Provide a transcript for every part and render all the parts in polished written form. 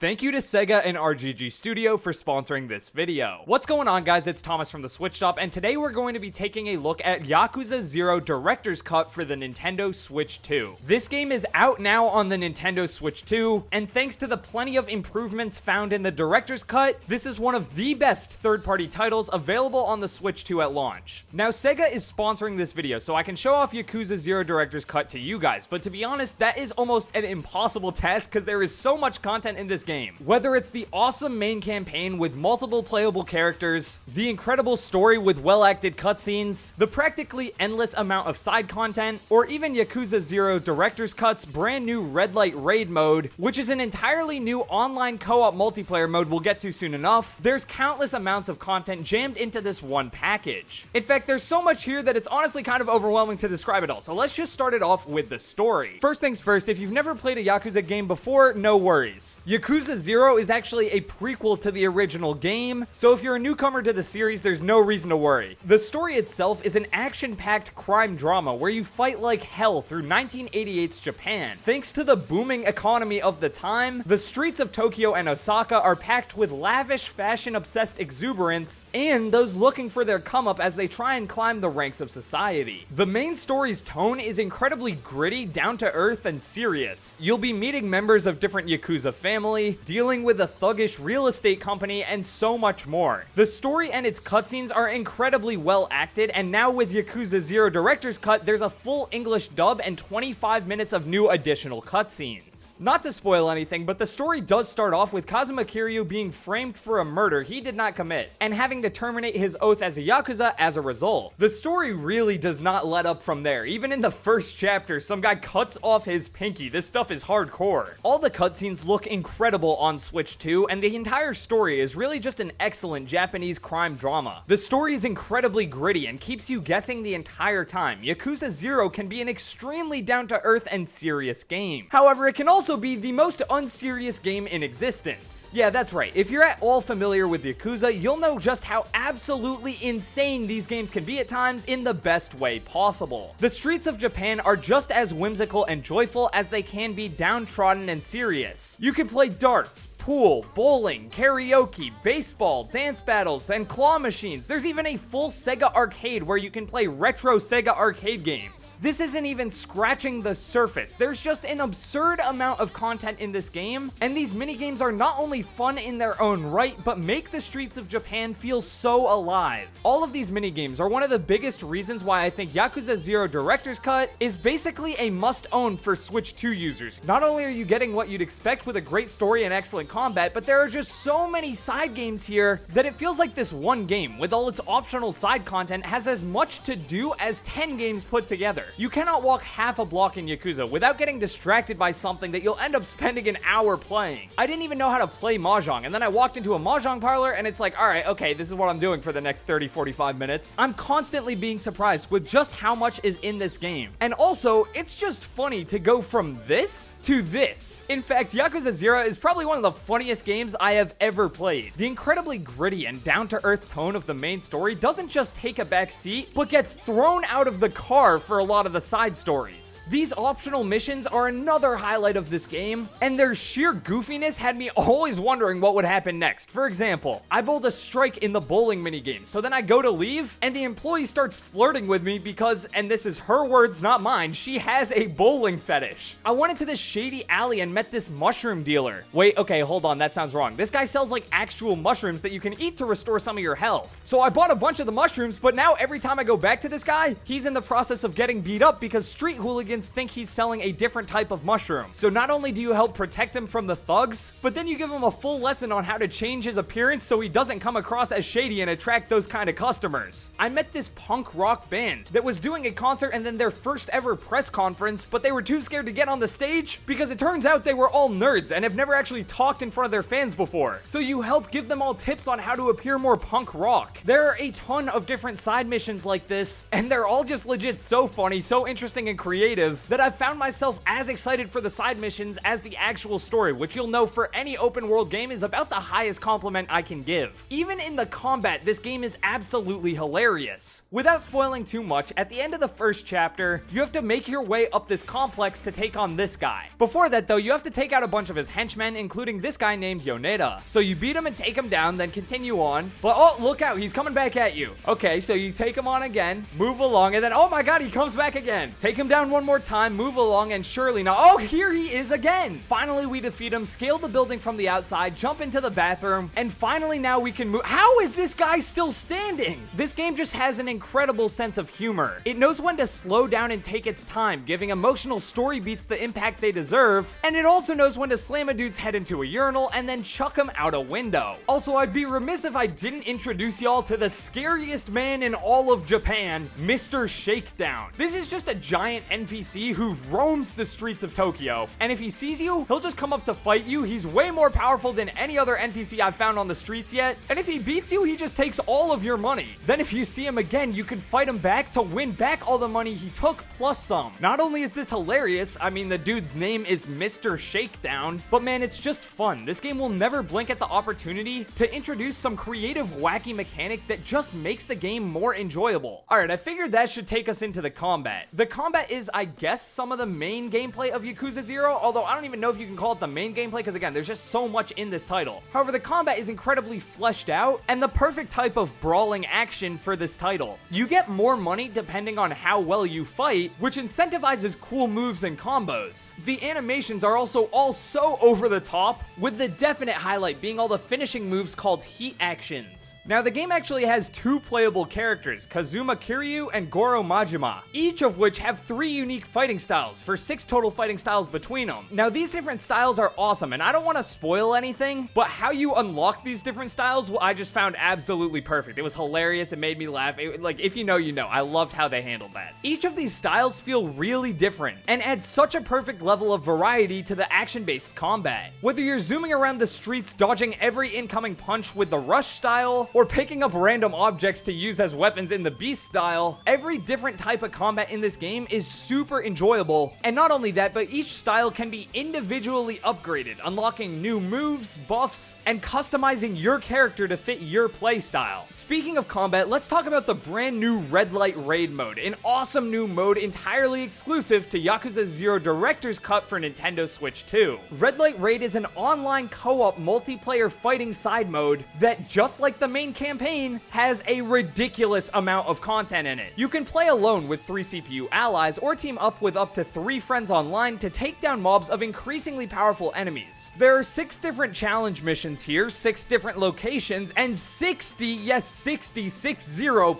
Thank you to Sega and RGG Studio for sponsoring this video. What's going on, guys? It's Thomas from the Switch Shop, and today we're going to be taking a look at Yakuza 0 Director's Cut for the Nintendo Switch 2. This game is out now on the Nintendo Switch 2, and thanks to the plenty of improvements found in the Director's Cut, this is one of the best third-party titles available on the Switch 2 at launch. Now, Sega is sponsoring this video, so I can show off Yakuza 0 Director's Cut to you guys, but to be honest, that is almost an impossible task because there is so much content in this game. Whether it's the awesome main campaign with multiple playable characters, the incredible story with well-acted cutscenes, the practically endless amount of side content, or even Yakuza 0 Director's Cut's brand new Red Light Raid mode, which is an entirely new online co-op multiplayer mode we'll get to soon enough, there's countless amounts of content jammed into this one package. In fact, there's so much here that it's honestly kind of overwhelming to describe it all, so let's just start it off with the story. First things first, if you've never played a Yakuza game before, no worries. Yakuza 0 is actually a prequel to the original game, so if you're a newcomer to the series, there's no reason to worry. The story itself is an action-packed crime drama where you fight like hell through 1988's Japan. Thanks to the booming economy of the time, the streets of Tokyo and Osaka are packed with lavish, fashion-obsessed exuberance, and those looking for their come-up as they try and climb the ranks of society. The main story's tone is incredibly gritty, down-to-earth, and serious. You'll be meeting members of different Yakuza family, dealing with a thuggish real estate company, and so much more. The story and its cutscenes are incredibly well acted, and now with Yakuza 0 Director's Cut, there's a full English dub and 25 minutes of new additional cutscenes. Not to spoil anything, but the story does start off with Kazuma Kiryu being framed for a murder he did not commit, and having to terminate his oath as a Yakuza as a result. The story really does not let up from there. Even in the first chapter, some guy cuts off his pinky. This stuff is hardcore. All the cutscenes look incredible on Switch 2, and the entire story is really just an excellent Japanese crime drama. The story is incredibly gritty and keeps you guessing the entire time. Yakuza 0 can be an extremely down-to-earth and serious game. However, it can also be the most unserious game in existence. Yeah, that's right. If you're at all familiar with Yakuza, you'll know just how absolutely insane these games can be at times in the best way possible. The streets of Japan are just as whimsical and joyful as they can be downtrodden and serious. You can play darts, pool, bowling, karaoke, baseball, dance battles, and claw machines. There's even a full Sega arcade where you can play retro Sega arcade games. This isn't even scratching the surface. There's just an absurd amount of content in this game, and these minigames are not only fun in their own right, but make the streets of Japan feel so alive. All of these minigames are one of the biggest reasons why I think Yakuza 0 Director's Cut is basically a must-own for Switch 2 users. Not only are you getting what you'd expect with a great story and excellent combat, but there are just so many side games here that it feels like this one game, with all its optional side content, has as much to do as 10 games put together. You cannot walk half a block in Yakuza without getting distracted by something that you'll end up spending an hour playing. I didn't even know how to play Mahjong, and then I walked into a Mahjong parlor and it's like, alright, okay, this is what I'm doing for the next 30-45 minutes. I'm constantly being surprised with just how much is in this game. And also, it's just funny to go from this to this. In fact, Yakuza 0 is probably one of the funniest games I have ever played. The incredibly gritty and down-to-earth tone of the main story doesn't just take a back seat, but gets thrown out of the car for a lot of the side stories. These optional missions are another highlight of this game, and their sheer goofiness had me always wondering what would happen next. For example, I bowled a strike in the bowling minigame, so then I go to leave, and the employee starts flirting with me because, and this is her words, not mine, she has a bowling fetish. I went into this shady alley and met this mushroom dealer. Wait, okay, hold on, that sounds wrong. This guy sells like actual mushrooms that you can eat to restore some of your health. So I bought a bunch of the mushrooms, but now every time I go back to this guy, he's in the process of getting beat up because street hooligans think he's selling a different type of mushroom. So not only do you help protect him from the thugs, but then you give him a full lesson on how to change his appearance so he doesn't come across as shady and attract those kind of customers. I met this punk rock band that was doing a concert and then their first ever press conference, but they were too scared to get on the stage because it turns out they were all nerds and have never actually talked in front of their fans before. So you help give them all tips on how to appear more punk rock. There are a ton of different side missions like this, and they're all just legit so funny, so interesting and creative that I've found myself as excited for the side missions as the actual story, which you'll know for any open world game is about the highest compliment I can give. Even in the combat, this game is absolutely hilarious. Without spoiling too much, at the end of the first chapter, you have to make your way up this complex to take on this guy. Before that though, you have to take out a bunch of his henchmen, including this this guy named Yoneda. So you beat him and take him down, then continue on. But oh, look out, he's coming back at you. Okay, so you take him on again, move along, and then oh my god, he comes back again. Take him down one more time, move along, and surely now, oh, here he is again. Finally, we defeat him, scale the building from the outside, jump into the bathroom, and finally now we can move. How is this guy still standing? This game just has an incredible sense of humor. It knows when to slow down and take its time, giving emotional story beats the impact they deserve, and it also knows when to slam a dude's head into a urinal and then chuck him out a window. Also, I'd be remiss if I didn't introduce y'all to the scariest man in all of Japan, Mr. Shakedown. This is just a giant NPC who roams the streets of Tokyo, and if he sees you, he'll just come up to fight you. He's way more powerful than any other NPC I've found on the streets yet, and if he beats you, he just takes all of your money. Then if you see him again, you can fight him back to win back all the money he took plus some. Not only is this hilarious, I mean the dude's name is Mr. Shakedown, but man, it's just fun. This game will never blink at the opportunity to introduce some creative, wacky mechanic that just makes the game more enjoyable. Alright, I figured that should take us into the combat. The combat is, I guess, some of the main gameplay of Yakuza 0, although I don't even know if you can call it the main gameplay because again, there's just so much in this title. However, the combat is incredibly fleshed out and the perfect type of brawling action for this title. You get more money depending on how well you fight, which incentivizes cool moves and combos. The animations are also all so over the top, with the definite highlight being all the finishing moves called heat actions. Now, the game actually has two playable characters, Kazuma Kiryu and Goro Majima, each of which have 3 unique fighting styles, for 6 total fighting styles between them. Now, these different styles are awesome, and I don't want to spoil anything, but how you unlock these different styles, well, I just found absolutely perfect. It was hilarious, it made me laugh. Like, if you know, you know. I loved how they handled that. Each of these styles feel really different, and add such a perfect level of variety to the action-based combat. Whether you're zooming around the streets, dodging every incoming punch with the rush style, or picking up random objects to use as weapons in the beast style, every different type of combat in this game is super enjoyable, and not only that, but each style can be individually upgraded, unlocking new moves, buffs, and customizing your character to fit your playstyle. Speaking of combat, let's talk about the brand new Red Light Raid mode, an awesome new mode entirely exclusive to Yakuza 0 Director's Cut for Nintendo Switch 2. Red Light Raid is an online co-op multiplayer fighting side mode that, just like the main campaign, has a ridiculous amount of content in it. You can play alone with 3 CPU allies or team up with up to 3 friends online to take down mobs of increasingly powerful enemies. There are 6 different challenge missions here, 6 different locations, and 60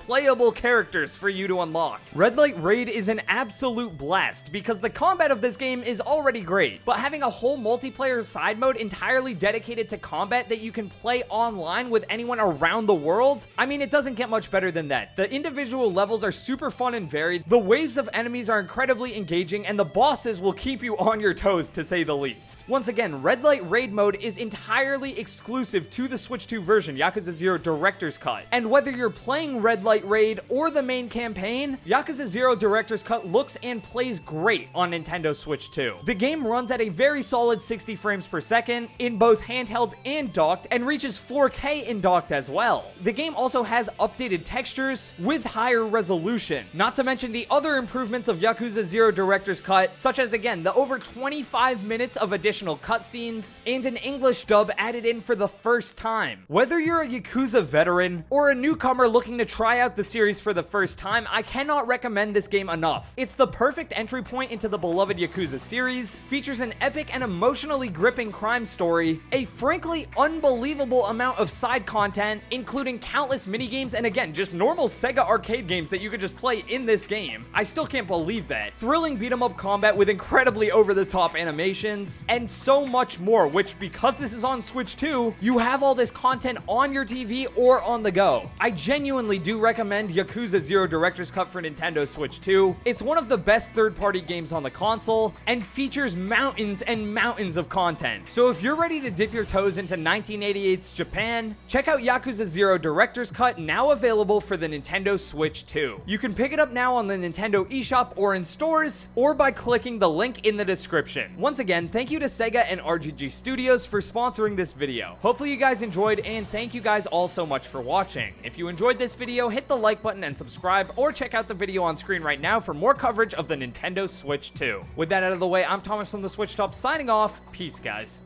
playable characters for you to unlock. Red Light Raid is an absolute blast because the combat of this game is already great, but having a whole multiplayer side mode entirely dedicated to combat that you can play online with anyone around the world, I mean, it doesn't get much better than that. The individual levels are super fun and varied, the waves of enemies are incredibly engaging, and the bosses will keep you on your toes, to say the least. Once again, Red Light Raid mode is entirely exclusive to the Switch 2 version, Yakuza 0 Director's Cut. And whether you're playing Red Light Raid or the main campaign, Yakuza 0 Director's Cut looks and plays great on Nintendo Switch 2. The game runs at a very solid 60 frames per second in both handheld and docked, and reaches 4K in docked as well. The game also has updated textures with higher resolution, not to mention the other improvements of Yakuza 0 Director's Cut, such as, again, the over 25 minutes of additional cutscenes and an English dub added in for the first time. Whether you're a Yakuza veteran or a newcomer looking to try out the series for the first time, I cannot recommend this game enough. It's the perfect entry point into the beloved Yakuza series, features an epic and emotionally gripping crime story, a frankly unbelievable amount of side content, including countless minigames, and again, just normal Sega arcade games that you could just play in this game. I still can't believe that. Thrilling beat-em-up combat with incredibly over-the-top animations, and so much more, which, because this is on Switch 2, you have all this content on your TV or on the go. I genuinely do recommend Yakuza 0 Director's Cut for Nintendo Switch 2. It's one of the best third-party games on the console, and features mountains and mountains of content. So if you're ready to dip your toes into 1988's Japan, check out Yakuza 0 Director's Cut, now available for the Nintendo Switch 2. You can pick it up now on the Nintendo eShop or in stores, or by clicking the link in the description. Once again, thank you to Sega and RGG Studios for sponsoring this video. Hopefully you guys enjoyed, and thank you guys all so much for watching. If you enjoyed this video, hit the like button and subscribe, or check out the video on screen right now for more coverage of the Nintendo Switch 2. With that out of the way, I'm Thomas from the Switch Top signing off. Peace, guys.